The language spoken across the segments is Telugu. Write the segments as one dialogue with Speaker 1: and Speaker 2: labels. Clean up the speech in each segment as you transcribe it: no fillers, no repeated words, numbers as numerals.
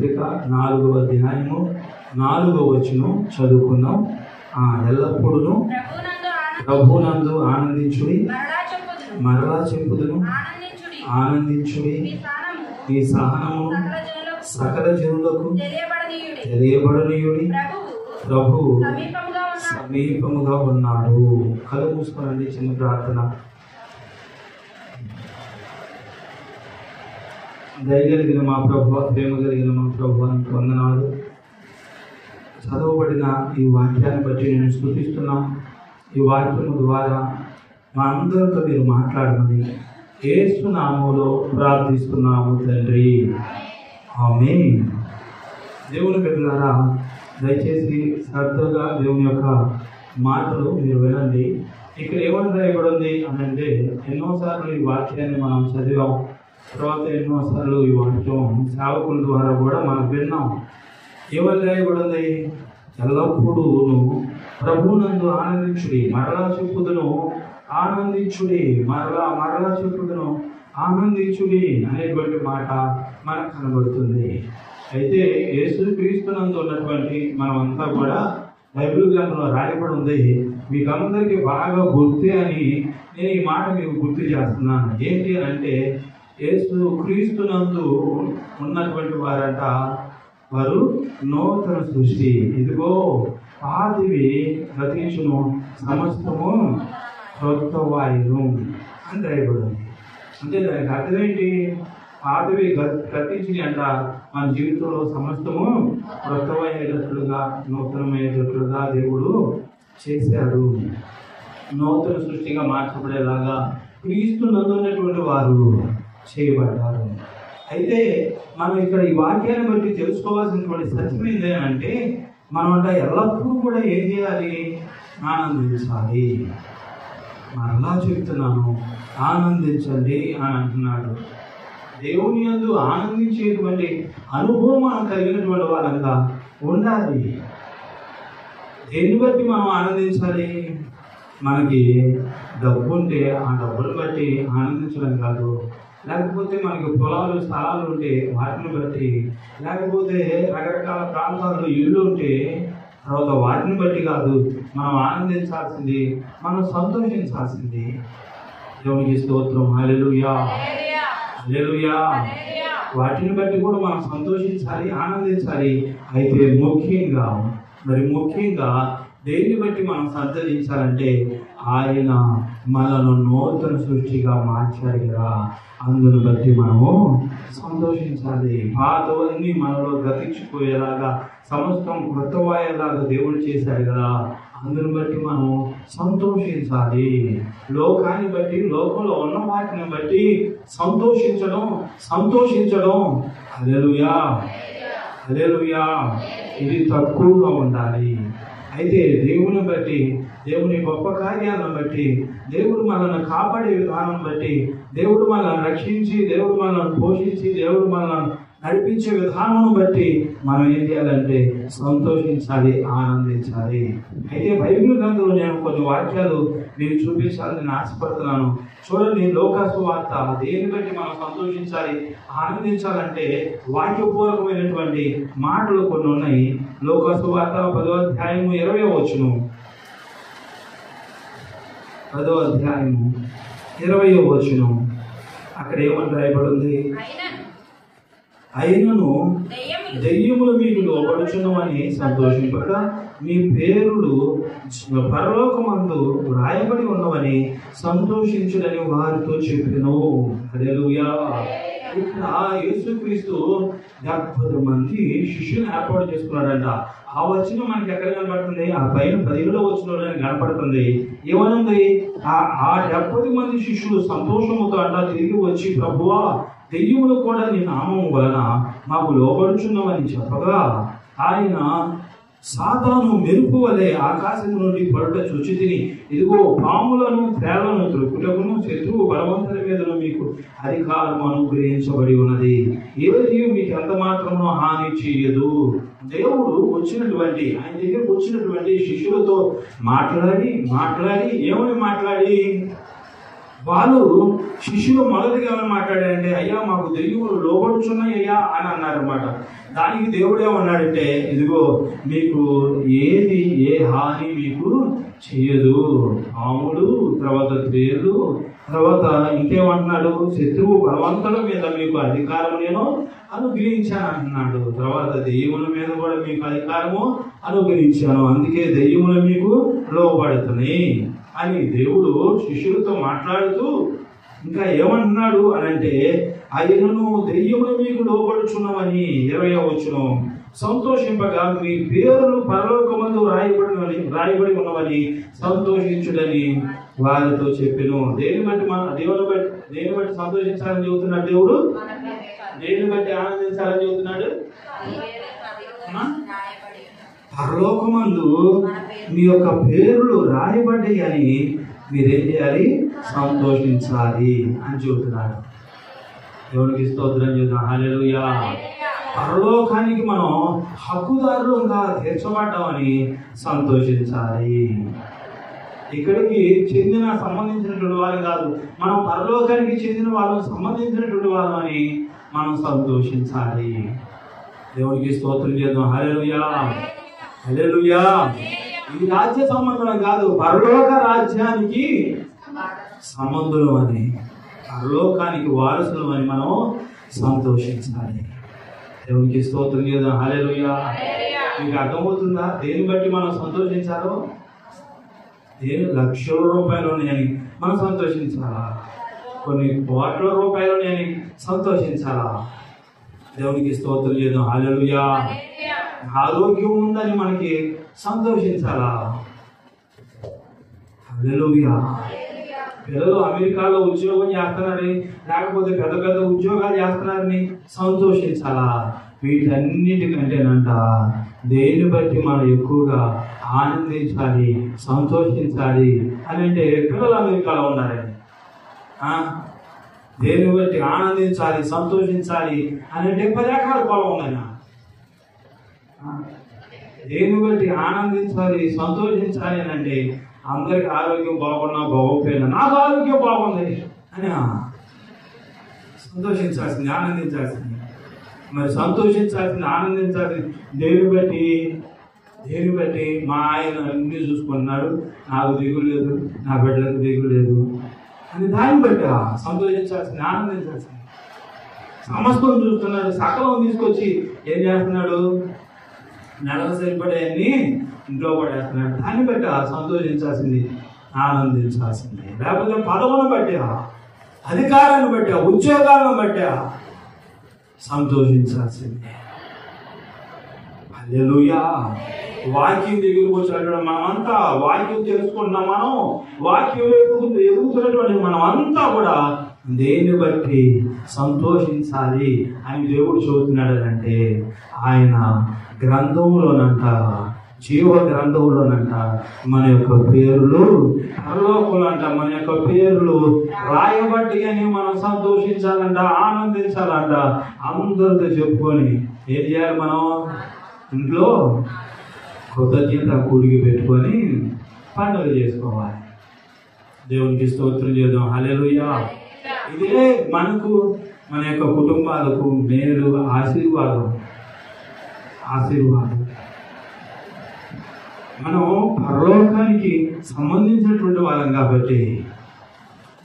Speaker 1: పత్రిక 4వ అధ్యాయము 4వ వచనం చదువుకుందాం. ఎల్లప్పుడూ ప్రభునందు ఆనందించుడి, మరలా చెప్పుదును ఆనందించుడి. ఈ సహనము సకల జనులకు తెలియబడనీయుడి, ప్రభు సమీపముగా ఉన్నాడు. కళ్ళు మూసుకోనండి. చిన్న ప్రార్థన. దయగలిగిన మా ప్రభు, ప్రేమ కలిగిన మా ప్రభు, అంత వందనాలు. చదవబడిన ఈ వాక్యాన్ని బట్టి నేను స్తుతిస్తున్నాం. ఈ వాక్యము ద్వారా మా అందరితో మీరు మాట్లాడమని యేసు నామములో ప్రార్థిస్తున్నాము తండ్రి, ఆమేన్. దేవుని బిడ్డలారా, దయచేసి శ్రద్ధగా దేవుని యొక్క మాటలు మీరు వినండి. ఇక్కడ ఏమని రాయబడింది అని అంటే, ఎన్నోసార్లు ఈ వాక్యాన్ని మనం చదివాం, తర్వాత ఎన్నోసార్లు ఈ వాక్యం సేవకుల ద్వారా కూడా మనం విన్నాం. ఏమని రాయబడింది? ఎల్లప్పుడూ ప్రభునందు ఆనందించుడి, మరలా చెప్పుదును ఆనందించుడి, మరలా చెప్పుదును ఆనందించుడి అనేటువంటి మాట మనకు కనబడుతుంది. అయితే యేసుక్రీస్తునందు ఉన్నటువంటి మనమంతా కూడా బైబిల్ గ్రంథంలో రాయబడి ఉంది. మీకు అందరికీ బాగా గుర్తే అని నేను ఈ మాట మీకు గుర్తు చేస్తున్నాను. ఏంటి అని అంటే, యేసుక్రీస్తునందు ఉన్నటువంటి వారంట వారు నూతన సృష్టి. ఇదిగో పాతివి గతించును, సమస్తము క్రొత్త వాయును అని రాయబడింది. అంటే దానికి అర్థం ఏంటి? పాతవి గతించి అంట మన జీవితంలో సమస్తము క్రొత్తమయ్యేటట్లుగా, నూతనమయ్యేటట్లుగా దేవుడు చేశాడు. నూతన సృష్టిగా మార్చబడేలాగా క్రీస్తు నందున్నటువంటి వారు చేయబడ్డారు. అయితే మనం ఇక్కడ ఈ వాక్యాన్ని బట్టి తెలుసుకోవాల్సినటువంటి సత్యం ఏంటంటే, మనం అంట ఎల్లప్పుడూ కూడా ఏం చేయాలి? ఆనందించాలి. మరలా చెప్తున్నాను, ఆనందించండి అని అంటున్నాడు. దేవుని యందు ఆనందించేటువంటి అనుభవం మనం కలిగినటువంటి వాళ్ళంతా ఉండాలి. దేన్ని బట్టి మనం ఆనందించాలి? మనకి డబ్బు ఉంటే ఆ డబ్బును బట్టి ఆనందించడం కాదు, లేకపోతే మనకి పొలాలు స్థలాలు ఉంటే వాటిని బట్టి, లేకపోతే రకరకాల ప్రాంతాల్లో ఇళ్ళు ఉంటే తర్వాత వాటిని బట్టి కాదు మనం ఆనందించాల్సింది, మనం సంతోషించాల్సింది. దేవునికి స్తోత్రం. హల్లెలూయా, హల్లెలూయా. వాటిని బట్టి కూడా మనం సంతోషించాలి, ఆనందించాలి. అయితే ముఖ్యంగా దేన్ని బట్టి మనం సంతోషించాలంటే, ఆయన మనను నూతన సృష్టిగా మార్చాడు కదా, అందును బట్టి మనము సంతోషించాలి. పాతవన్నీ మనలో గతించిపోయేలాగా, సమస్తం క్రొత్తమయ్యేలాగా దేవుడు చేశాడు కదా, అందును బట్టి మనం సంతోషించాలి. లోకాన్ని బట్టి, లోకంలో ఉన్న వాటిని బట్టి సంతోషించడం హల్లెలూయా, హల్లెలూయా, ఇది తక్కువగా ఉండాలి. అయితే దేవుని బట్టి, దేవుని గొప్ప కార్యాలను బట్టి, దేవుడు మనల్ని కాపాడే విధానం బట్టి, దేవుడు మనల్ని రక్షించి, దేవుడు మనల్ని పోషించి, దేవుడు మనల్ని నడిపించే విధానం బట్టి మనం ఏం చేయాలంటే సంతోషించాలి, ఆనందించాలి. అయితే బైబిల్ గ్రంథంలో నేను కొన్ని వాక్యాలు మీకు చూపించాలని నేను ఆశపడుతున్నాను. చూడండి, లోకాసు వార్త దేని బట్టి మనం సంతోషించాలి, ఆనందించాలంటే వాక్యపూర్వకమైనటువంటి మాటలు కొన్ని ఉన్నాయి. లోకాసు వార్త 10వ అధ్యాయము 20వ వచనం, 10వ అధ్యాయము 20వ వచనం. అక్కడ ఏమని రాయబడింది? అయినను దెయ్యములు మీకు లోబడుచున్నవని సంతోషింపక మీ పేరులు పరలోకమందు రాయబడి ఉన్నవని సంతోషించుడని వారితో చెప్పెను. హల్లెలూయా. ఇక్కడ యేసుక్రీస్తు 70 మంది శిష్యులను ఏర్పాటు చేసుకున్నాడంట. ఆ వచనం మనకి ఎక్కడ కనపడుతుంది? ఆ పైన 10వ వచనంలో కనపడుతుంది. ఏమనుంది? ఆ 70 మంది శిష్యులు సంతోషముతో అంట తిరిగి వచ్చి, ప్రభువా, దెయ్యములు కూడా నీ నామము వలన మాకు లోబడుచున్నామని చెప్పగా, ఆయన సాతాను మెరుపు వలె ఆకాశం నుండి పడుట చూచి తిని, ఇదిగో పాములను తేళ్లను త్రొక్కుటకును శత్రువు బలవంతుల మీదను మీకు అధికారం అనుగ్రహించబడి ఉన్నది, ఏది మీకు ఎంత మాత్రమో హాని చేయదు. దేవుడు వచ్చినటువంటి, ఆయన దగ్గరకు వచ్చినటువంటి శిష్యులతో మాట్లాడి ఏమని మాట్లాడి, వాళ్ళు శిష్యులు మొదటిగా ఏమైనా మాట్లాడారంటే, అయ్యా మాకు దెయ్యములు లోబడుచున్నాయి అయ్యా అని అన్నారన్నమాట. దానికి దేవుడు ఏమన్నాడంటే, ఇదిగో మీకు ఏది ఏ హాని మీకు చెయ్యదు, పాములు, తర్వాత తేళ్ళు, తర్వాత ఇంకేమంటున్నాడు, శత్రువు బలవంతుల మీద మీకు అధికారం నేను అనుగ్రహించాను అంటున్నాడు. తర్వాత దెయ్యముల మీద కూడా మీకు అధికారము అనుగ్రహించాను, అందుకే దెయ్యములు మీకు లోబడుతున్నాయి అని దేవుడు శిష్యులతో మాట్లాడుతూ ఇంకా ఏమంటున్నాడు అని అంటే, ఆయనను దెయ్యములు మీకు లోబడుచున్నామని 20వ వచనం, సంతోషింపగా మీ పేర్లు పరలోకమందు రాయబడి ఉన్నవని సంతోషించుడని వారితో చెప్పెను. దేని బట్టి దేని బట్టి సంతోషించాలని చెబుతున్నాడు దేవుడు? దేని బట్టి ఆనందించాలని చెబుతున్నాడు? పరలోకమందు మీ యొక్క పేర్లు రాయబడ్డాయి అని మీరేం చేయాలి? సంతోషించాలి అని చెబుతున్నాడు. దేవునికి స్తోత్రం చేద్దాం. హల్లెలూయా. పరలోకానికి మనం హక్కుదారులుగా తీర్చబడ్డామని సంతోషించాలి. ఇక్కడికి సంబంధించినటువంటి వారు కాదు, మనం పరలోకానికి చెందిన వాళ్ళం, సంబంధించినటువంటి వాళ్ళం అని మనం సంతోషించాలి. దేవునికి స్తోత్రం చేద్దాం. హల్లెలూయా, హల్లెలూయా. ఇది రాజ్య సంబంధం కాదు, పరలోక రాజ్యానికి సంబంధులు అని, పరలోకానికి వారసులు అని మనం సంతోషించాలి. దేవునికి స్తోత్రం చేద్దాం. హల్లెలూయా. మీకు అర్థమవుతుందా దేని బట్టి మనం సంతోషించాలో? లక్షల రూపాయలు అని మనం సంతోషించాలా? కొన్ని కోట్ల రూపాయలు అని సంతోషించాలా? దేవునికి స్తోత్రం చేద్దాం. హల్లెలూయా. ఆరోగ్యం ఉందని మనకి సంతోషించాలా? హల్లెలూయా. పిల్లలు అమెరికాలో ఉద్యోగం చేస్తున్నారని, లేకపోతే పెద్ద పెద్ద ఉద్యోగాలు చేస్తున్నారని సంతోషించాలా? వీటన్నిటికంటేనంట దేని బట్టి మనం ఎక్కువగా ఆనందించాలి, సంతోషించాలి అని అంటే, పిల్లలు అమెరికాలో ఉన్నారని దేని బట్టి ఆనందించాలి, సంతోషించాలి అని అంటే 10 ఎకరాల పొలం ఉందన్నా. దేని బట్టి ఆనందించాలి, సంతోషించాలి అని అంటే, అందరికి ఆరోగ్యం బాగున్నా బాగోపోయినా నాకు ఆరోగ్యం బాగుంది అని సంతోషించాల్సింది, ఆనందించాల్సింది. మరి సంతోషించాల్సింది, ఆనందించాల్సింది దేని బట్టి మా ఆయన అన్ని చూసుకుంటున్నాడు, నాకు దిగులు లేదు, నా బిడ్డలకు దిగులు లేదు అని దాన్ని బట్టి సంతోషించాల్సింది, ఆనందించాల్సింది. సమస్తం చూస్తున్నాడు, సకలం తీసుకొచ్చి ఏం చేస్తున్నాడు? నెలకు సరిపడేయన్ని ఇంట్లో పడేస్తున్నాడు. దాన్ని బట్టి సంతోషించాల్సింది, ఆనందించాల్సింది. లేకపోతే పదవులను బట్టి, అధికారాన్ని బట్టి, ఉద్యోగాలను బట్టి సంతోషించాల్సింది. హల్లెలూయా. వాక్యం దగ్గరకు వచ్చినటువంటి మనమంతా, వాక్యం తెలుసుకుంటున్నాం, మనం వాక్యం ఎదుగుతున్నటువంటి మనమంతా కూడా దేన్ని బట్టి సంతోషించాలి అని దేవుడు చెబుతున్నాడు అంటే, ఆయన గ్రంథంలోనంట, జీవ గ్రంథంలోనంట మన యొక్క పేర్లు పరలోకంలోనంట మన యొక్క పేర్లు రాయబట్టి అని మనం సంతోషించాలంట, ఆనందించాలంట. అందరితో చెప్పుకొని ఏం చేయాలి? మనం ఇంట్లో కృతజ్ఞత కూడికి పెట్టుకొని పండుగ చేసుకోవాలి. దేవునికి స్తోత్రం చేద్దాం. హల్లెలూయా. ఇదే మనకు, మన యొక్క కుటుంబాలకు మేలు, ఆశీర్వాదం. మనం పరలోకానికి సంబంధించినటువంటి వాళ్ళం కాబట్టి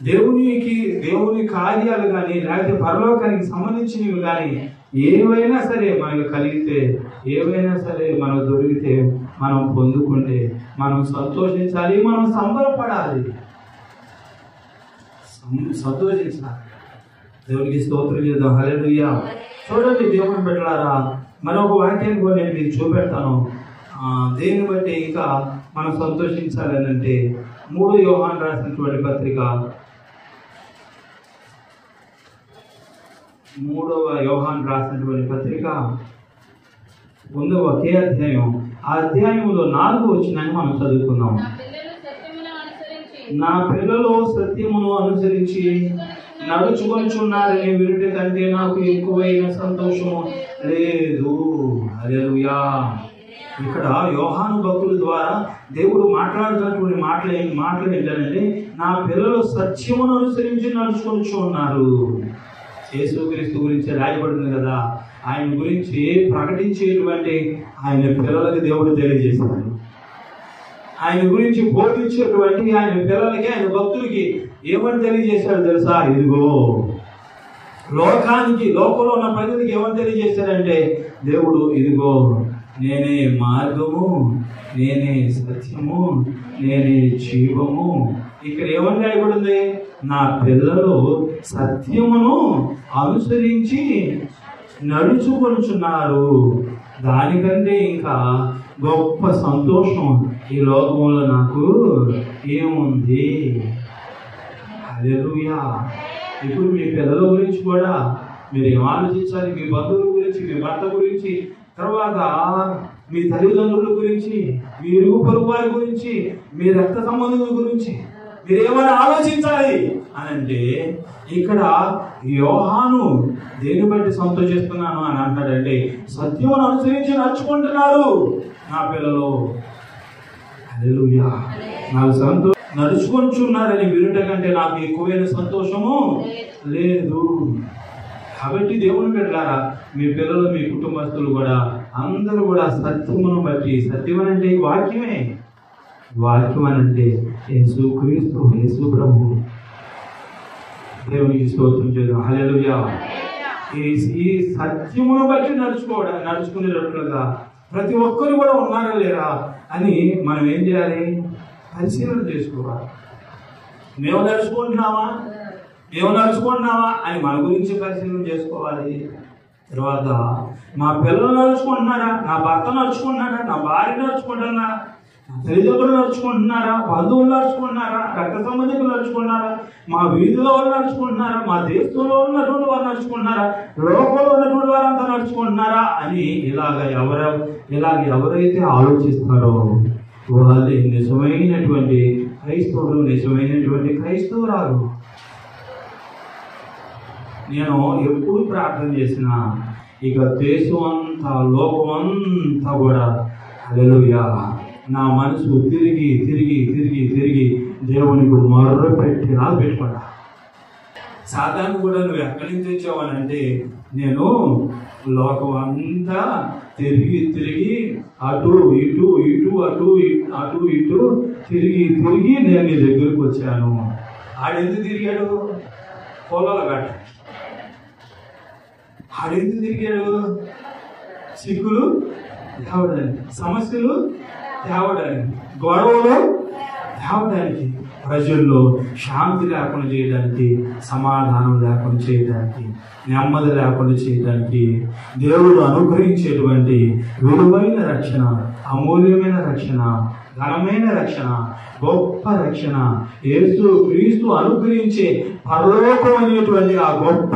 Speaker 1: దేవుని కార్యాలు కానీ, లేకపోతే పరలోకానికి సంబంధించినవి కానీ ఏవైనా సరే మనకు కలిగితే, ఏవైనా సరే మనకు దొరికితే, మనం పొందుకుంటే మనం సంతోషించాలి, మనం సంబరపడాలి, సంతోషించాలి. దేవునికి స్తోత్రం చేద్దాం. హల్లెలూయా. చూడండి దేవుని బిడ్డలారా, మరొక వాక్యాన్ని కూడా నేను మీకు చూపెడతాను. దేన్ని బట్టి ఇంకా మనం సంతోషించాలి అని అంటే, 3 యోహాను రాసినటువంటి పత్రిక, 3వ యోహాను రాసినటువంటి పత్రిక 1వ ఒకే అధ్యాయం, ఆ అధ్యాయంలో 4వ వచనాన్ని మనం చదువుకుందాం. నా పిల్లలు సత్యమును అనుసరించి నడుచుకొనుచున్నారని వినుట కంటే నాకు ఎక్కువైన సంతోషము లేదు. హల్లెలూయా. ఇక్కడ యోహాను భక్తుల ద్వారా దేవుడు మాట్లాడుతున్నటువంటి మాటలు ఏంటంటే, నా పిల్లలు సత్యమును అనుసరించి నడుచుకొని ఉన్నారు. యేసుక్రీస్తు గురించి రాయబడింది కదా, ఆయన గురించి ప్రకటించేటువంటి ఆయన పిల్లలకి దేవుడు తెలియజేశాడు. ఆయన గురించి బోధించేటువంటి ఆయన పిల్లలకి, ఆయన భక్తులకి ఏమని తెలియజేశాడు తెలుసా? ఇదిగో లోకంలో ఉన్న ప్రజలకి ఏమని తెలియజేశాడంటే, దేవుడు ఇదిగో నేనే మార్గము, నేనే సత్యము, నేనే జీవము. ఇక్కడ ఏమని రాయబడింది? నా పిల్లలు సత్యమును అనుసరించి నడుచుకొనుచున్నారు. దానికంటే ఇంకా గొప్ప సంతోషం ఈ లోకంలో నాకు ఏముంది? హల్లెలూయా. ఇప్పుడు మీ పిల్లల గురించి కూడా మీరు ఏం ఆలోచించాలి? మీ బంధువుల గురించి, మీ భర్త గురించి, తర్వాత మీ తల్లిదండ్రుల గురించి, మీ ఇరుగు పొరుగు వారి గురించి, మీ రక్త సంబంధుల గురించి మీరు ఏమైనా ఆలోచించాలి అని అంటే, ఇక్కడ యోహాను దేని బట్టి సంతోషిస్తున్నాను అని అంటాడంటే, సత్యమును అనుసరించి నడుచుకుంటున్నారు నా పిల్లలు. హల్లెలూయా. నాకు నడుచుకుంటున్నారని వినుట కంటే నాకు ఎక్కువైన సంతోషము లేదు. కాబట్టి దేవుని బిడ్డలారా, మీ పిల్లలు, మీ కుటుంబస్తులు కూడా అందరూ కూడా సత్యమును బట్టి, సత్యం అంటే వాక్యమే, వాక్యం అనంటే యేసుక్రీస్తు, యేసు ప్రభు. దేవునికి స్తోత్రం చేద్దాం. హల్లెలూయా. ఈ సత్యమును బట్టి నడుచుకునేటట్లుగా ప్రతి ఒక్కరు కూడా ఉన్నారా లేరా అని మనం ఏం చేయాలి? పరిశీలన చేసుకోవాలి. మేము నడుచుకుంటున్నామా అని మన గురించి పరిశీలన చేసుకోవాలి. తర్వాత మా పిల్లలు నడుచుకుంటున్నారా, నా భర్త నడుచుకుంటున్నారా, నా భార్య నడుచుకుంటున్నారా, నా తల్లిదండ్రులు నడుచుకుంటున్నారా, బంధువులు నడుచుకుంటున్నారా, రక్త సంబంధికులు నడుచుకుంటున్నారా, మా వీధిలో వాళ్ళు నడుచుకుంటున్నారా, మా దేశంలో ఉన్నటువంటి వారు నడుచుకుంటున్నారా, లోకంలో ఉన్నటువంటి వారంతా నడుచుకుంటున్నారా అని ఎవరైతే ఆలోచిస్తారో వాళ్ళే నిజమైనటువంటి క్రైస్తవుడు, నిజమైనటువంటి క్రైస్తవురాలు. నేను ఎప్పుడు ప్రార్థన చేసినా ఇక దేశం అంతా, లోకం అంతా కూడా హల్లెలూయా నా మనసు తిరిగి తిరిగి తిరిగి తిరిగి దేవునికి మొర్ర పెట్టిలా పెట్టుకోడా. సాధారణ కూడా నువ్వు ఎక్కడి నుంచి వచ్చావనంటే, నేను లోకం అంతా తిరిగి తిరిగి అటు ఇటు తిరిగి నేను నీ దగ్గరకు వచ్చాను. ఆడెందుకు తిరిగాడు? పొలాల గట్ట. ఆడెందుకు తిరిగాడు? సిగ్గులు తేవడానికి, సమస్యలు తేవడానికి, గొడవలు తేవడానికి, ప్రజల్లో శాంతి లేకుండా చేయడానికి, సమాధానం లేకుండా చేయడానికి, నెమ్మది లేకుండా చేయడానికి దేవుడు అనుగ్రహించేటువంటి విలువైన రక్షణ, అమూల్యమైన రక్షణ, ఘనమైన రక్షణ, గొప్ప రక్షణ, యేసుక్రీస్తు అనుగ్రహించే పరలోకం అనేటువంటి ఆ గొప్ప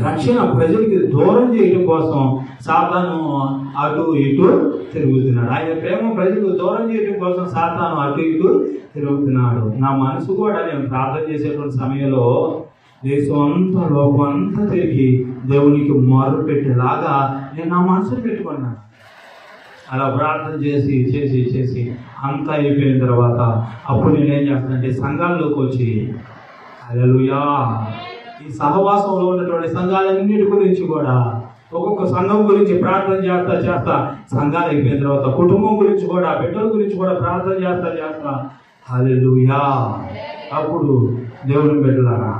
Speaker 1: రక్షణ ప్రజలకి దూరం చేయడం కోసం సాతాను అటు ఇటు తిరుగుతున్నాడు. ఆయన ప్రేమ ప్రజలకు దూరం చేయడం కోసం సాతాను అటు ఇటు తిరుగుతున్నాడు. నా మనసు కూడా నేను ప్రార్థన చేసేటువంటి సమయంలో దేశం అంతా, లోకం అంతా తిరిగి దేవునికి మొర్ర పెట్టేలాగా నేను నా మనసును పెట్టుకున్నాను. అలా ప్రార్థన చేసి చేసి చేసి అంతా అయిపోయిన తర్వాత అప్పుడు నేనేం చేస్తానంటే, సంఘాల్లోకి వచ్చి హల్లెలూయా ఈ సహవాసంలో ఉన్నటువంటి సంఘాలన్నిటి గురించి కూడా ఒక్కొక్క సంఘం గురించి ప్రార్థన చేస్తా సంఘాలు అయిపోయిన తర్వాత కుటుంబం గురించి కూడా, బిడ్డల గురించి కూడా ప్రార్థన చేస్తా హల్లెలూయా. అప్పుడు దేవుని బిడ్డలారా,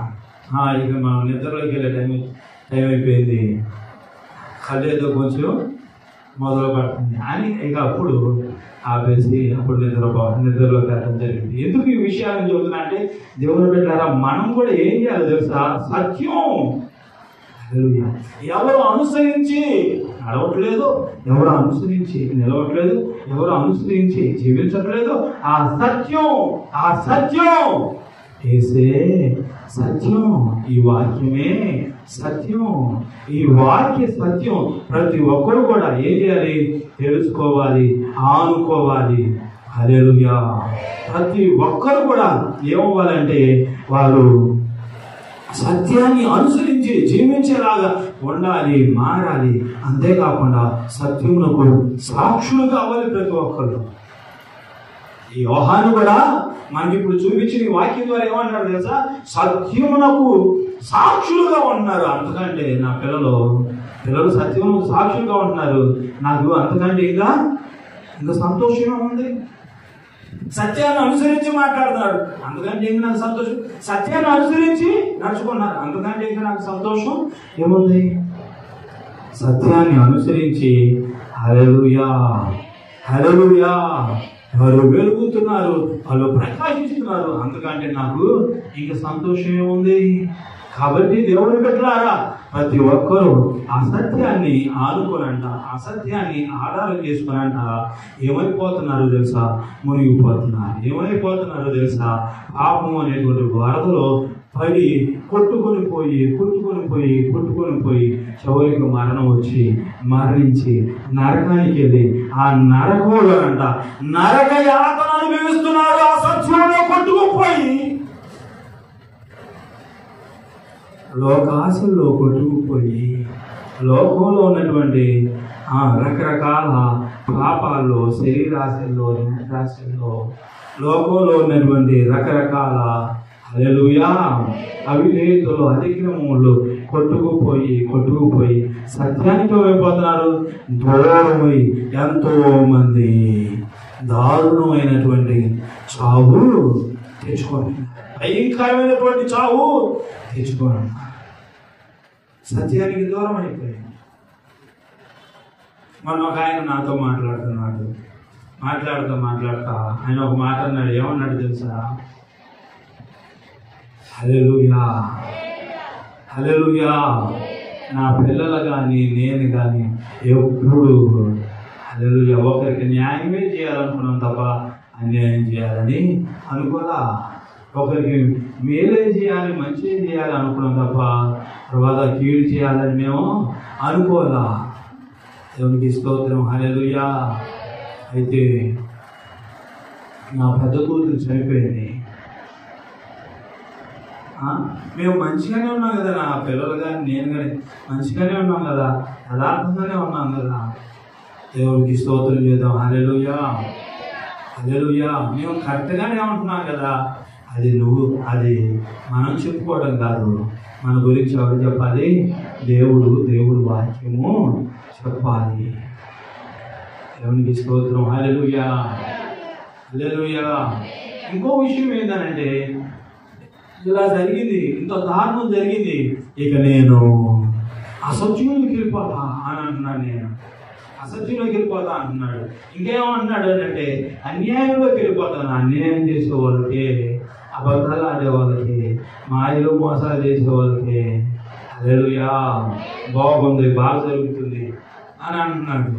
Speaker 1: ఇక మనం నిద్రలోకి వెళ్ళే టైం అయిపోయింది, కళ్ళేదో కొంచెం మొదలు పడుతుంది అని ఇక అప్పుడు ఆపేసి అప్పుడు నిద్రలోకి వెళ్ళడం జరిగింది. ఎందుకు ఈ విషయాలను చెబుతున్నా అంటే, దేవుని బిడ్డలారా, మనం కూడా ఏం చేయాలి తెలుసా? సత్యం. ఎవరు అనుసరించి నడవట్లేదు, ఎవరు అనుసరించి నిలవట్లేదు, ఎవరు అనుసరించి జీవించట్లేదు, ఆ సత్యం ఏసే సత్యం. ఈ వాక్యమే సత్యం. ఈ వాక్య సత్యం ప్రతి ఒక్కరు కూడా ఏం చేయాలి? తెలుసుకోవాలి, ఆనుకోవాలి. హల్లెలూయా. ప్రతి ఒక్కరు కూడా ఏమవ్వాలంటే వారు సత్యాన్ని అనుసరించి జీవించేలాగా ఉండాలి, మారాలి. అంతేకాకుండా సత్యమునకు సాక్షులు కావాలి ప్రతి ఒక్కరు. ఈ యోహాను కూడా మనకి ఇప్పుడు చూపించిన వాక్యం ద్వారా ఏమంటారు తెలుసా? సత్యమునకు సాక్షులుగా ఉంటున్నారు. అంతకంటే నా పిల్లలు సత్యమునకు సాక్షులుగా ఉంటున్నారు. నాకు అంతకంటే ఇంకా సంతోషంగా ఉంది. సత్యాన్ని అనుసరించి మాట్లాడుతున్నారు, అందుకంటే ఇంకా నాకు సంతోషం. సత్యాన్ని అనుసరించి నడుచుకున్నారు, అందుకంటే ఇంకా నాకు సంతోషం ఏముంది? సత్యాన్ని అనుసరించి హల్లెలూయా హల్లెలూయా వారు వెలుగుతున్నారు, వాళ్ళు ప్రకాశిస్తున్నారు, అందుకంటే నాకు ఇంకా సంతోషం ఏముంది? కాబట్టి దేవుని బిడ్డలారా, ప్రతి ఒక్కరూ అసత్యాన్ని ఆనుకోనంట, అసత్యాన్ని ఆధారం చేసుకునంట ఏమైపోతున్నారు తెలుసా? మునిగిపోతున్నారు. ఏమైపోతున్నారో తెలుసా? పాపం అనేటువంటి వరదలో పడి కొట్టుకొని పోయి చివరికి మరణం వచ్చి మరణించి నరకానికి వెళ్ళి ఆ నరకంలో అంట నరక యాతన అనుభవిస్తున్నారు. ఆ సత్యంలో కొట్టుకుపోయి లోకాశల్లో కొట్టుకుపోయి లోకంలో ఉన్నటువంటి రకరకాల పాపాల్లో, శరీరాశల్లో, నేత్రాశల్లో, లోకంలో ఉన్నటువంటి రకరకాల హల్లెలూయా అవిధేయతలు, అతిక్రమములు కొట్టుకుపోయి సత్యానికి అయిపోతున్నారు. దూరమై ఎంతో మంది దారుణమైనటువంటి చావు తెచ్చుకోండి, భయంకరమైనటువంటి చావు తెచ్చుకోండి. సత్యానికి దూరం అయిపోయింది. మొన్న ఒక ఆయన నాతో మాట్లాడుతా ఆయన ఒక మాట అన్నాడు. ఏమన్నాడు తెలుసా? హల్లెలూయా హల్లెలూయా, నా పిల్లలు కానీ నేను కానీ ఎప్పుడు హల్లెలూయా ఒకరికి న్యాయమే చేయాలనుకున్నాం తప్ప అన్యాయం చేయాలని అనుకోలా. ఒకరికి మేలే చేయాలి, మంచి చేయాలి అనుకున్నాం తప్ప తర్వాత కీడు చేయాలని మేము అనుకోలా. దేవునికి స్తోత్రం, హల్లెలూయా. అయితే నా పెద్ద కూతురు చనిపోయింది. మేము మంచిగానే ఉన్నాం కదా, నా పిల్లలు కానీ నేను కానీ మంచిగానే ఉన్నాం కదా, యథార్థంగానే ఉన్నాం కదా. దేవునికి స్తోత్రం చేద్దాం, హల్లెలూయా హల్లెలూయా. మేము కరెక్ట్గానే ఉంటున్నాం కదా. అది మనం చెప్పుకోవడం కాదు, మన గురించి ఎవరు చెప్పాలి? దేవుడు వాక్యము చెప్పాలి. దేవునికి స్తోత్రం, హల్లెలూయా హల్లెలూయా. ఇంకో విషయం ఏంటంటే, ఇలా జరిగింది, ఇంత దారుణం జరిగింది, ఇక నేను అసత్యంలోకి వెళ్ళిపోతా అని అంటున్నాడు. అసత్యంలోకి వెళ్ళిపోతా అంటున్నాడు. ఇంకేమంటున్నాడు అంటే అన్యాయంలోకి వెళ్ళిపోతాను. అన్యాయం చేసే వాళ్ళకి, అబద్ధాలు ఆడే వాళ్ళకి, మాయలు మోసాలు చేసే వాళ్ళకి హల్లెలూయా బాగుంది, బాగా జరుగుతుంది అని అంటున్నాడు.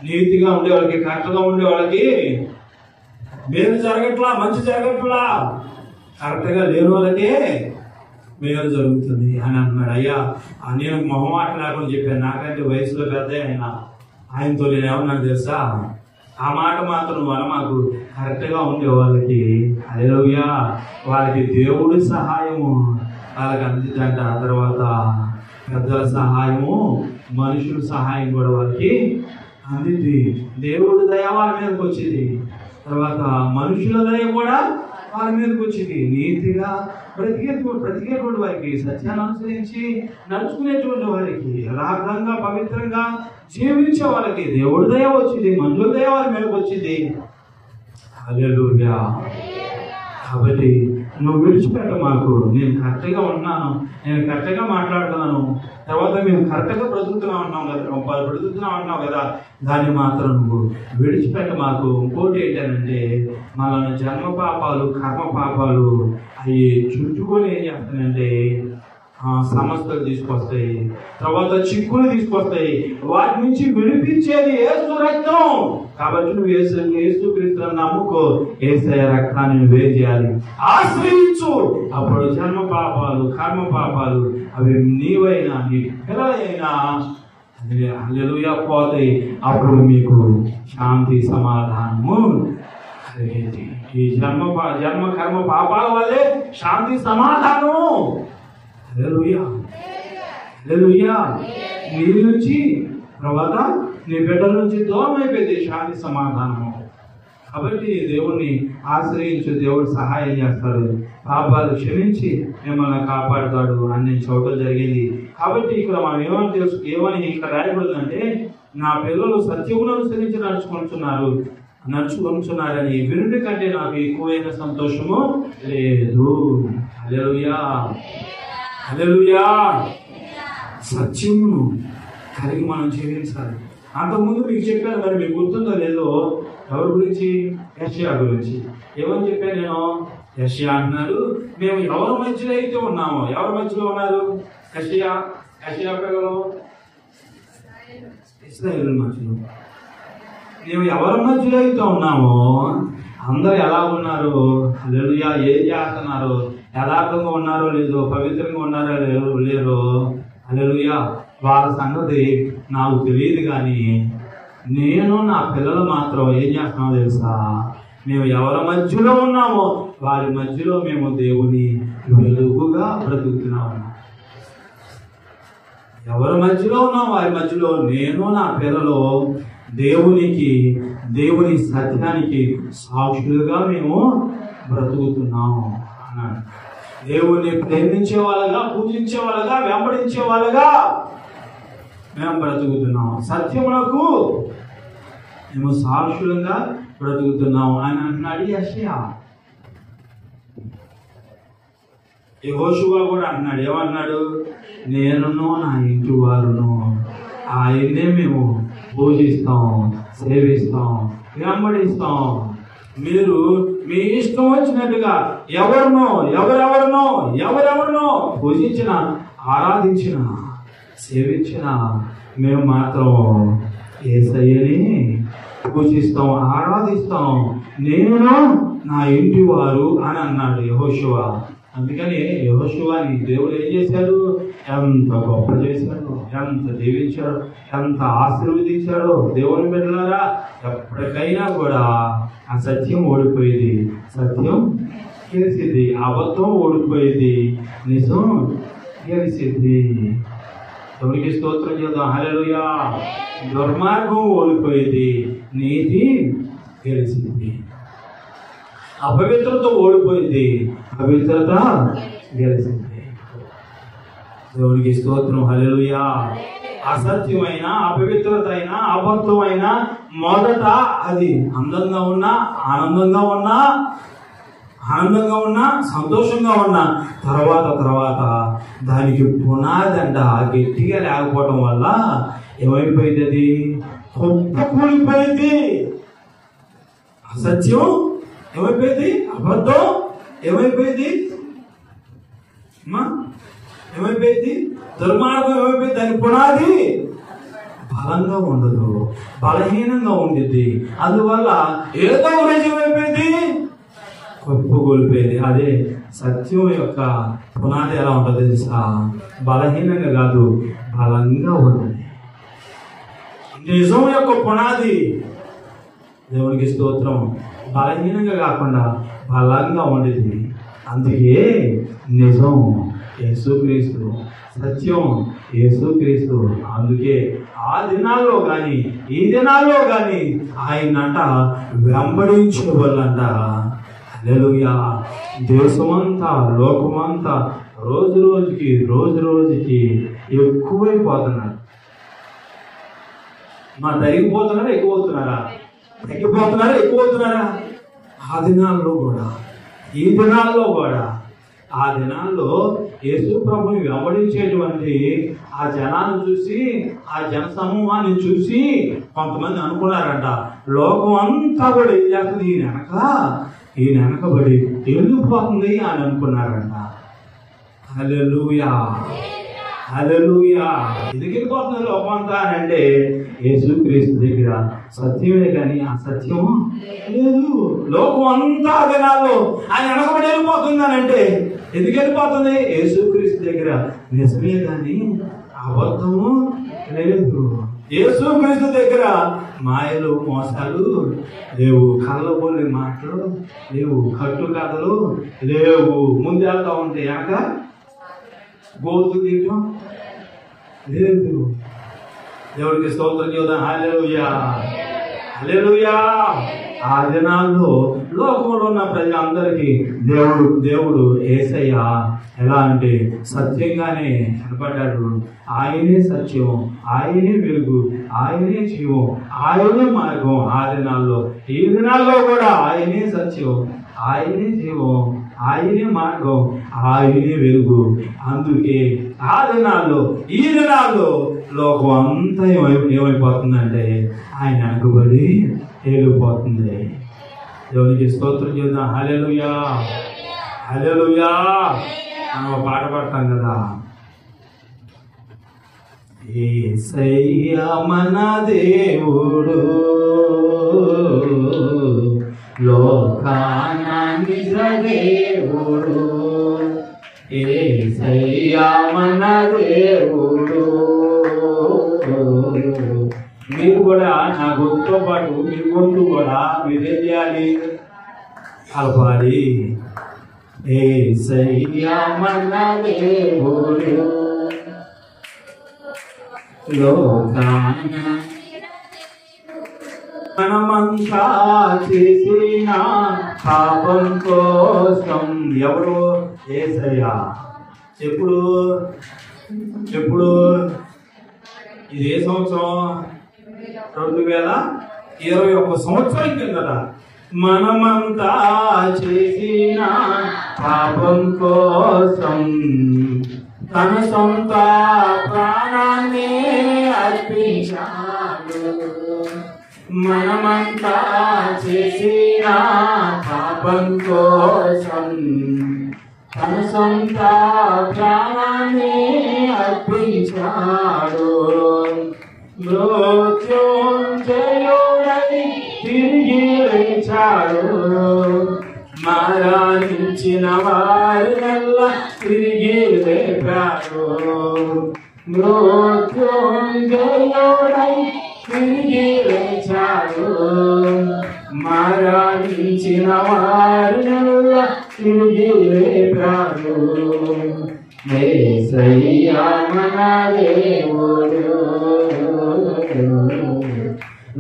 Speaker 1: నీతిగా ఉండే వాళ్ళకి, కరెక్ట్గా ఉండే వాళ్ళకి మేలు జరగట్లా, మంచి జరగట్లా. కరెక్ట్గా లేని వాళ్ళకే మేలు జరుగుతుంది అని అంటున్నాడు. అయ్యా నేను మొహమాట లేకుండా చెప్పాను, నాకంటే వయసులో పెద్ద ఆయనతో నేను ఏమన్నా తెలుసా? ఆ మాట మాత్రం మాకు కరెక్ట్గా ఉండే వాళ్ళకి హల్లెలూయా వాళ్ళకి దేవుడి సహాయము వాళ్ళకి అందిందంట. ఆ తర్వాత పెద్దల సహాయము, మనుషుల సహాయం కూడా వాళ్ళకి అందింది. దేవుడి దయ వాళ్ళ మీదకి వచ్చింది, తర్వాత మనుషుల దయ కూడా వాళ్ళ మీదకి వచ్చింది. నీతిగా బ్రతికేటువంటి వారికి, సత్యాన్ని అనుసరించి నడుచుకునేటువంటి వారికి, యథార్థంగా పవిత్రంగా జీవించే వాళ్ళకి దేవుడి దయ వచ్చింది, మనుషుల దయ వాళ్ళ మీదకి వచ్చింది. హల్లెలూయా. కాబట్టి నువ్వు విడిచిపెట్ట మాకు. నేను కరెక్ట్గా ఉన్నాను, నేను కరెక్ట్గా మాట్లాడుతున్నాను, తర్వాత మేము కరెక్ట్గా బ్రతుకుతున్నాం కదా, దాన్ని మాత్రం నువ్వు విడిచిపెట్ట మాకు. ఇంకోటి ఏంటంటే, మన జన్మ పాపాలు, కర్మ పాపాలు అవి చుట్టుకొని ఏం చేస్తానంటే సమస్యలు తీసుకొస్తాయి, తర్వాత చిక్కులు తీసుకొస్తాయి. వాటి నుంచి విడిపించేది యేసు రక్తం. కాబట్టి నువ్వు యేసు క్రీస్తుని నమ్ముకో, యేసయ్య రక్తాన్ని నువ్వేం చేయాలి? ఆశ్రయించు. అప్పుడు జన్మ పాపాలు, కర్మ పాపాలు అవి నీవైనా నీ పిల్లలైనా హల్లెలూయా పోతాయి. అప్పుడు మీకు శాంతి సమాధానము కలిగేది. ఈ జన్మ కర్మ పాపాల వల్లే శాంతి సమాధానము హల్లెలూయా, హల్లెలూయా. నీ నుంచి తర్వాత నీ బిడ్డల నుంచి దూరం అయిపోయింది శాంతి సమాధానము. కాబట్టి దేవుణ్ణి ఆశ్రయించు, దేవుడు సహాయం చేస్తాడు, పాపాలు క్షమించి మిమ్మల్ని కాపాడుతాడు అని చూడటం జరిగింది. కాబట్టి ఇక్కడ మనం ఏమని ఇక్కడ రాయబడుతుందంటే, నా పిల్లలు సత్యమును అనుసరించి నడుచుకుంటున్నారని వినుడి కంటే నాకు ఎక్కువైన సంతోషము లేదు. హల్లెలూయా, హల్లెలూయా. సత్యమును కలిగి మనం జీవించాలి. అంతకుముందు మీకు చెప్పాను, మరి మీకు గుర్తుందో లేదో, ఎవరి గురించి? యెషయా గురించి. ఏమని చెప్పాను నేను? యెషయా అంటున్నాడు, మేము ఎవరి మధ్యలో అయితే ఉన్నామో. ఎవరి మధ్యలో ఉన్నారు? యెషయా పిల్లలు ఇశ్రాయేలు మధ్యలో. మేము ఎవరి మధ్యలో అయితే ఉన్నామో అందరూ ఎలా ఉన్నారు? హల్లెలూయా. ఏం చేస్తున్నారు? యథార్థంగా ఉన్నారో లేదో, పవిత్రంగా ఉన్నారో లేరో, హల్లెలూయా, వాళ్ళ సంగతి నాకు తెలియదు. కానీ నేను నా పిల్లలు మాత్రం ఏం చేస్తున్నామో తెలుసా? మేము ఎవరి మధ్యలో ఉన్నామో వారి మధ్యలో మేము దేవుని వెలుగుగా బ్రతుకుతున్నాము. ఎవరి మధ్యలో ఉన్నాం వారి మధ్యలో నేను నా పిల్లలు దేవుని సత్యానికి సాక్షులుగా మేము బ్రతుకుతున్నాము అన్నాడు. దేవుణ్ణి ప్రేమించే వాళ్ళగా, పూజించే వాళ్ళగా, వెంబడించే వాళ్ళగా మేము బ్రతుకుతున్నాం. సత్యములకు మేము సాక్షులంగా బ్రతుకుతున్నాం అని అంటున్నాడు యెషయా. యెహోషువ కూడా అంటున్నాడు. ఏమన్నాడు? నేనును నా ఇంటి వారును ఆయన్నే మేము పూజిస్తాం, సేవిస్తాం, వెంబడిస్తాం. మీరు మీ ఇష్టం వచ్చినట్టుగా ఎవరెవరినో పూజించిన, ఆరాధించిన, సేవించిన, మేము మాత్రం యేసయ్యని పూజిస్తాం, ఆరాధిస్తాం, నేను నా ఇంటి వారు అని అన్నాడు యెహోషువ. అందుకని యెహోషువని దేవుడు ఏం చేశాడు? ఎంత గొప్ప చేశాడు, ఎంత దీవించాడు, ఎంత ఆశీర్వదించాడో. దేవుని బిడ్డలారా, ఎప్పటికైనా కూడా ఆ సత్యం ఓడిపోయేది, సత్యం గెలిచింది. అబద్ధం ఓడిపోయేది, నిజం గెలిచింది. దేవునికి స్తోత్రం చేద్దాం. హల్లెలూయా. దుర్మార్గం ఓడిపోయేది, నీతి గెలిచింది. అపవిత్రత ఓడిపోయింది, పవిత్రత గెలిచింది. దేవునికి స్తోత్రం. హల్లెలూయా. అసత్యమైన, అపవిత్రత అయినా, అబద్ధమైన మొదట అది అందంగా ఉన్నా, ఆనందంగా ఉన్నా, సంతోషంగా ఉన్నా, తర్వాత దానికి పునాదంట గట్టిగా లేకపోవటం వల్ల ఏమైపోయింది? అది కూలిపోయింది. అసత్యం ఏమైపోయింది? అబద్ధం ఏమైపోయింది? దుర్మార్గం ఏమైపోయింది? దాని పునాది బలంగా ఉండదు, బలహీనంగా ఉండిద్ది. అందువల్ల ఏదో ఏమైపోయింది? కొట్టుకోలిపోయింది. అదే సత్యం యొక్క పునాది ఎలా ఉంటుంది తెలుసా? బలహీనంగా కాదు, బలంగా ఉంటుంది. నిజం యొక్క పునాది, దేవునికి స్తోత్రం, బలహీనంగా కాకుండా బలంగా ఉండేది. అందుకే నిజం యేసుక్రీస్తు, సత్యం యేసుక్రీస్తు. అందుకే ఆ దినాల్లో కానీ ఈ దినాల్లో కానీ ఆయనంట వెంబడించే వాళ్ళంట. హల్లెలూయా. దేశమంతా, లోకమంతా రోజు రోజుకి ఎక్కువైపోతున్నారు. తరిగిపోతున్నారా? ఎక్కువవుతున్నారా? ఆ దినాల్లో కూడా, ఈ దినాల్లో కూడా, ఆ దినాల్లో యేసు ప్రభుని వెంబడించేటువంటి ఆ జనాన్ని చూసి, ఆ జన సమూహాన్ని చూసి కొంతమంది అనుకున్నారంట, లోకం అంతా కూడా ఏం చేస్తుంది? ఈయన వెనకబడి వెళ్ళిపోతుంది అని అనుకున్నారంట. హల్లెలూయా, హల్లెలూయా. ఎందుకు వెళ్ళిపోతున్నారు లోకం అంతా అని అంటే, యేసుక్రీస్తు దగ్గర సత్యమే కానీ అసత్యం లేదు. లోకం అంతా దినాల్లో ఆయన వెనకబడి వెళ్ళిపోతుంది అని అంటే ఎందుకు వెళ్ళిపోతుంది? యేసుక్రీస్తు దగ్గర నిజమే కానీ అబద్ధము లేదు. యేసుక్రీస్తు దగ్గర మాయలు, మోసాలు లేవు, కళ్ళబొల్లి మాటలు లేవు, కట్టు కథలు లేవు. ముందు వెళ్తా ఉంటే వెనక గోధుమ తినటం లేదు. దేవుడికి స్తోత్రం చేద్దాం. హల్లెలూయా, హల్లెలూయా. ఆ దినాల్లో లోకంలో ఉన్న ప్రజలందరికీ దేవుడు యేసయ్య ఎలా అంటే సత్యంగానే కనపడ్డాడు. ఆయనే సత్యం, ఆయనే వెలుగు, ఆయనే జీవం, ఆయనే మార్గం. ఆ దినాల్లో, ఈ దినాల్లో కూడా ఆయనే సత్యం, ఆయనే జీవం, ఆయనే మార్గం, ఆయనే వెలుగు. అందుకే ఆ దినాల్లో, ఈ దినాల్లో లోకం అంతా ఏమైపోతుందంటే ఆయన వెనకబడి వెళ్ళిపోతుంది. దేవునికి స్తోత్రం చేద్దాం. హల్లెలూయా, హల్లెలూయా. మనం ఒక పాట పాడతాం కదా, యేసయ్య మన దేవుడు లోకాన నిజ దేవుడు, యేసయ్య మన దేవుడు. మీరు కూడా నా గొంతుతో పాటు మీ గొంతు కూడా మీరేం చేయాలి? కలపాలి. యేసయ్య మన దేవుడు లోకాన మనమంతా చేసిన పాపం కోసం. ఎవరు? యేసయ్య. ఎప్పుడు ఇది ఏ సంవత్సరం? 2021 సంవత్సరం కిందట మనమంతా చేసిన పాపం కోసం తన సొంత ప్రాణాన్ని అర్పించాడు. మనమంతా చేసిన పాపం కోసం తన సొంత ప్రాణాన్ని అర్పించాడు. మృత్యుంజయుడై తిరిగి లేచాడు. మరణించిన వారినల్లా తిరిగి లేపాడు. మృత్యుంజయుడై తిరిగి లేచాడు. మరణించిన వారినల్లా తిరిగి లేపాడు. యేసయ్య మన దేవుడు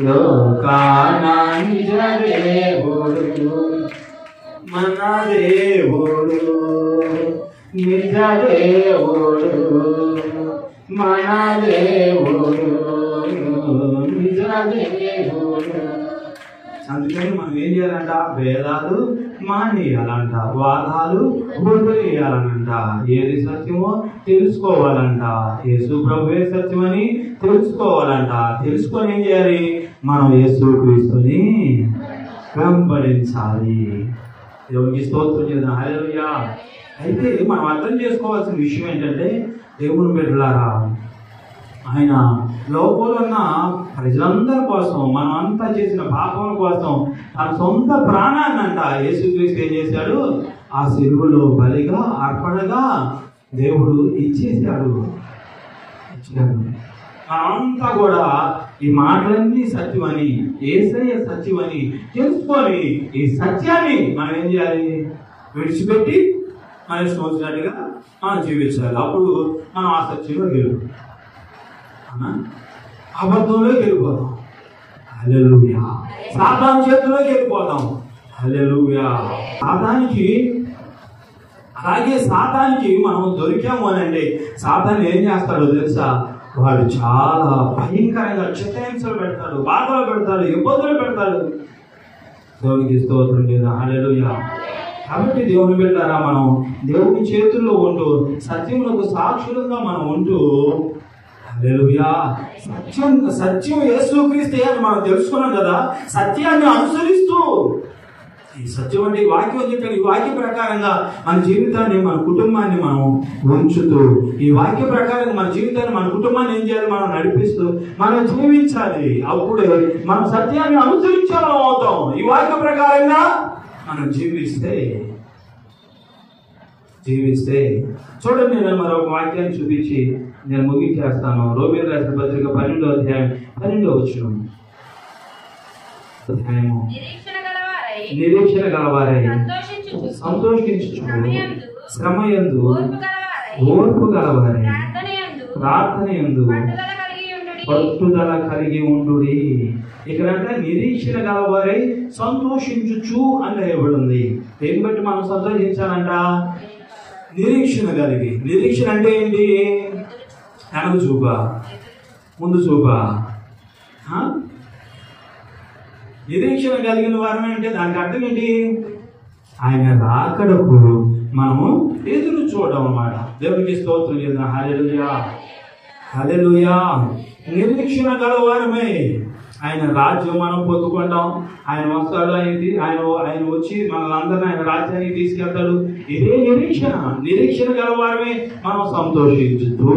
Speaker 1: లోకాన నిజ దేవుడు, మన దేవుడు నిజ దేవుడు, మన దేవుడు నిజ దేవుడు. అందుకని మనం ఏం చేయాలంట? వేదాలు మానేయాలంట, వాదాలు వదిలేయాలనంట. ఏది సత్యమో తెలుసుకోవాలంట. యేసు ప్రభువే సత్యమని తెలుసుకోవాలంట. తెలుసుకొని ఏం చేయాలి? మనం యేసు క్రీస్తుని వెంబడించాలి. దేవునికి స్తోత్రం చేద్దాం. హల్లెలూయా. అయితే మనం అర్థం చేసుకోవాల్సిన విషయం ఏంటంటే, దేవుని బిడ్డలారా, ఆయన లోకంలో ఉన్న ప్రజలందరి కోసం, మనం అంతా చేసిన పాపం కోసం తన సొంత ప్రాణాన్ని అంట యేసుక్రీస్తు ఏం చేశాడు? ఆ సిలువలో బలిగా, అర్పణగా దేవుడు ఇచ్చాడు. మనమంతా కూడా ఈ మాటలన్నీ సత్యమని, యేసయ్య సత్యమని తెలుసుకొని ఈ సత్యాన్ని మనం ఏం చేయాలి? విడిచిపెట్టి మన ఇష్టం వచ్చినట్టుగా మనం జీవించాలి. అప్పుడు మనం ఆ సత్యంలో గెలుపు, అబద్ధంలోకి వెళ్ళిపోతాం. హల్లెలూయా. సాతాను చేతిలోకి వెళ్ళిపోతాం. హల్లెలూయా. అలాగే సాతానికి మనం దొరికాము అనండి, సాతాను ఏం చేస్తాడో తెలుసా? వాడు చాలా భయంకరంగా చిత్రహింసలు పెడతాడు, బాధలు పెడతాడు, ఇబ్బందులు పెడతాడు. దేవునికి స్తోత్రం లేదా? హల్లెలూయా. కాబట్టి దేవుని బిడ్డలారా, మనం దేవుని చేతుల్లో ఉంటూ సత్యములకు సాక్షులుగా మనం ఉంటూ, హల్లెలూయా, సత్యం యేసుక్రీస్తే అని మనం తెలుసుకున్నాం కదా. సత్యాన్ని అనుసరిస్తూ, ఈ సత్యం అంటే ఈ వాక్యం చెప్పాను, ఈ వాక్య ప్రకారంగా మన జీవితాన్ని, మన కుటుంబాన్ని మనం ఉంచుతూ, ఈ వాక్య ప్రకారంగా మన జీవితాన్ని, మన కుటుంబాన్ని ఏం చేయాలి? మనం నడిపిస్తూ మనం జీవించాలి. అప్పుడే మనం సత్యాన్ని అనుసరించే మనం అవుతాం. ఈ వాక్య ప్రకారంగా మనం జీవిస్తే చూడండి, నేను మరొక వాక్యాన్ని చూపించి నేను ముగించేస్తాను. రోమీయులకు రాసిన పత్రిక 12వ అధ్యాయం 12వ వచనం. నిరీక్షణ గలవారై సంతోషించుచు శ్రమయందు ఓర్పు గలవారై ప్రార్థనయందు పట్టుదల కలిగి ఉండుడి. ఇక్కడంటే నిరీక్షణ గలవారై సంతోషించుచు అని రాయబడింది. దేన్ని బట్టి మనం సంతోషించాలంట? నిరీక్షణ కలిగి. నిరీక్షణ అంటే ఏంటి? వెనక చూపా, ముందు చూపా. నిరీక్షణ కలిగిన వారమే అంటే దానికి అర్థం ఏంటి? ఆయన రాకడకు మనము ఎదురు చూడడం అన్నమాట. దేవునికి స్తోత్రం చేద్దాం. హల్లెలూయా, హల్లెలూయా. నిరీక్షణ గలవారమే. ఆయన రాజ్యం మనం పొందుకుంటాం. ఆయన వస్తాడు, ఆయన వచ్చి మనల్ని ఆయన రాజ్యానికి తీసుకెళ్తాడు. ఇదే నిరీక్షణ. నిరీక్షణ గలవారమే మనం సంతోషించుతూ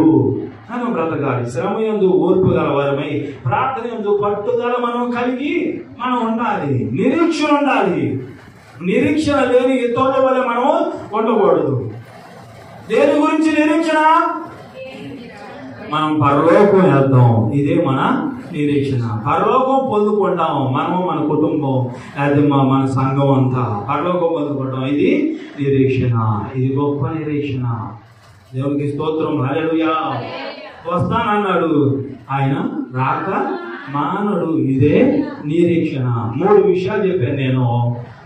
Speaker 1: మనం బ్రతకాలి. శ్రమ యందు ఓర్పు గలవారమై ప్రార్థన యందు పట్టుదల మనం కలిగి మనం ఉండాలి. నిరీక్షణ ఉండాలి. నిరీక్షణ లేని ఇతరుల వల్ల మనం ఉండకూడదు. దేని గురించి నిరీక్షణ? మనం పరలోకం వెళ్తాం. ఇదే మన నిరీక్షణ. పరలోకం పొందుకుంటాం. మనము, మన కుటుంబం, అది మన సంఘం అంతా పరలోకం పొందుకుంటాం. ఇది నిరీక్షణ. ఇది గొప్ప నిరీక్షణ. దేవునికి స్తోత్రం. హల్లెలూయా. వస్తానన్నాడు, ఆయన రాక మానడు. ఇదే నిరీక్షణ. 3 విషయాలు చెప్పాను నేను.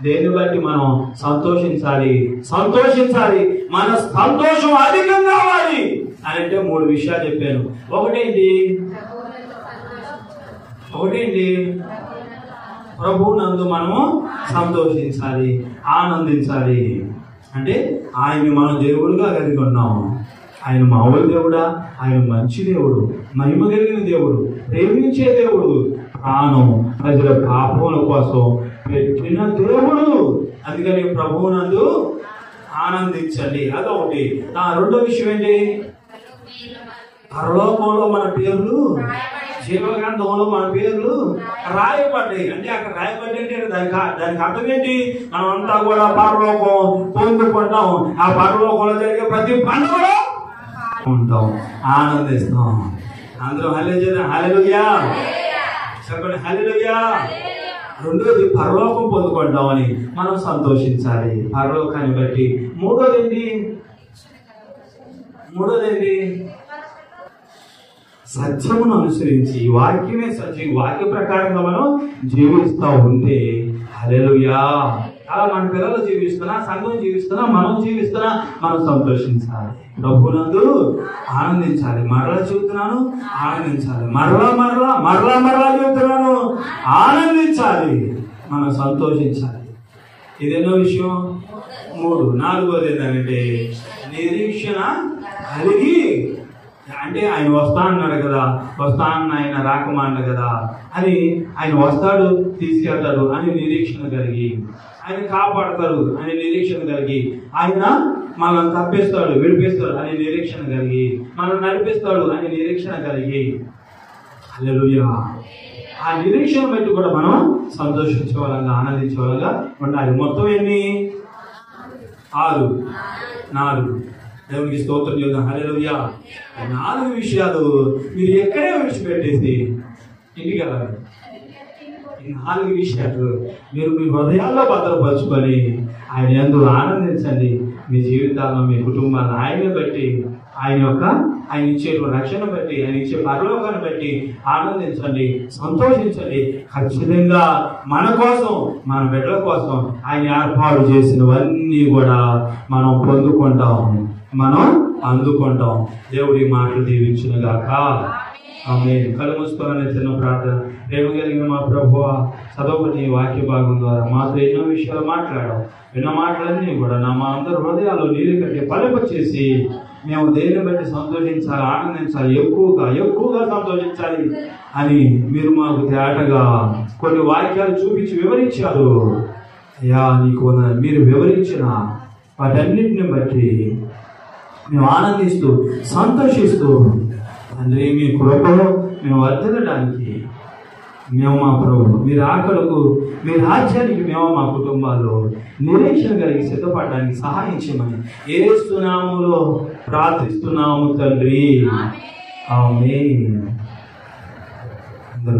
Speaker 1: దేన్ని బట్టి మనం సంతోషించాలి? మన సంతోషం అధికం కావాలి అని అంటే 3 విషయాలు చెప్పాను. ఒకటేంటి? ప్రభువునందు మనము సంతోషించాలి, ఆనందించాలి. అంటే ఆయన్ని మనం దేవుడుగా కలిగి ఉన్నాం. ఆయన మామూలు దేవుడా? ఆయన మంచి దేవుడు, మహిమ కలిగిన దేవుడు, ప్రేమించే దేవుడు, ప్రాణం ప్రజల పాపముల కోసం పెట్టిన దేవుడు. అందుకని ప్రభువునందు ఆనందించండి. అదొకటి. రెండో విషయం ఏంటి? పరలోకంలో మన పేర్లు, జీవగ్రంథంలో మన పేర్లు రాయబడ్డాయి. అంటే అక్కడ రాయబడ్డాయి అంటే దానికి అర్థం ఏంటి? మనం అంతా కూడా పరలోకం పొందుకుంటాం. ఆ పరలోకంలో జరిగే ప్రతి పండుగలో ఉంటాం, ఆనందిస్తాం. అందరూ హల్లెలూయా చెప్పండి. హల్లెలూయా. రెండోది పరలోకం పొందుకుంటామని మనం సంతోషించాలి, పరలోకాన్ని బట్టి. మూడోదేంటి? సత్యమును అనుసరించి, వాక్యమే సత్యం, వాక్య ప్రకారంగా మనం జీవిస్తూ ఉంటే హల్లెలూయా. అలా మన పిల్లలు జీవిస్తున్నా, సంఘం జీవిస్తున్నా, మనం జీవిస్తున్నా, మనం సంతోషించాలి, ప్రభువునందు ఆనందించాలి. మరలా చెబుతున్నాను, ఆనందించాలి. మరలా చెబుతున్నాను, ఆనందించాలి, మనం సంతోషించాలి. ఇదేనో విషయం. 3. 4వది ఏంటంటే నిరీక్షణ కలిగి. అంటే ఆయన వస్తా అన్నాడు కదా, ఆయన రాకమాన్నాడు కదా అని, ఆయన వస్తాడు, తీసుకెళ్తాడు అని నిరీక్షణ కలిగి, ఆయన కాపాడతాడు అని నిరీక్షణ కలిగి, ఆయన మనల్ని తప్పిస్తాడు, విడిపిస్తాడు అని నిరీక్షణ కలిగి, మనం నడిపిస్తాడు అని నిరీక్షణ కలిగి. హల్లెలూయా. ఆ నిరీక్షణ బట్టి కూడా మనం సంతోషించే వాళ్ళంగా, ఆనందించే వాళ్ళంగా ఉండాలి. మొత్తం ఎన్ని? 4. దేవునికి స్తోత్రం చేద్దాం. హల్లెలూయా. 4 విషయాలు మీరు ఎక్కడే విడిచిపెట్టేసి ఇంటికి వెళ్ళాలి. ఈ 4 విషయాలు మీరు మీ హృదయాల్లో భద్రపరచుకొని ఆయన యందు ఆనందించండి. మీ జీవితాల్లో, మీ కుటుంబాలను ఆయన బట్టి, ఆయన ఇచ్చే రక్షణ బట్టి, ఆయన ఇచ్చే పరలోకాన్ని బట్టి ఆనందించండి, సంతోషించండి. ఖచ్చితంగా మన కోసం, మన బిడ్డల కోసం ఆయన ఏర్పాటు చేసినవన్నీ కూడా మనం పొందుకుంటాం, మనం అందుకుంటాం. దేవుడి మాటలు దీవించును గాక. ఆమేన్. కళ్ళు మూసుకోవాలనే చిన్న ప్రార్థన. ప్రేమ కలిగిన మా ప్రభువా, చదవని వాక్య భాగం ద్వారా మాతో ఎన్నో విషయాలు మాట్లాడాం. విన్న మాటలన్నీ కూడా మా అందరి హృదయాలు నీరు కట్టి ఫలింపచేసి మేము దేన్ని బట్టి సంతోషించాలి, ఆనందించాలి, ఎక్కువగా సంతోషించాలి అని మీరు మాకు తేటగా కొన్ని వాక్యాలు చూపించి వివరించారు. అయ్యా, నీకు మీరు వివరించిన వాటన్నిటిని బట్టి మేము ఆనందిస్తూ, సంతోషిస్తూ, తండ్రి మీ కృపలో మేము వర్ధిల్లడానికి, మేము మా ప్రభు మీ రాకడకు, మీ రాజ్యానికి మేము మా కుటుంబాల్లో నిరీక్షణ కలిగి సిద్ధపడడానికి సహాయం చేయమని యేసు నామములో ప్రార్థిస్తున్నాము తండ్రి. ఆమేన్. అందరూ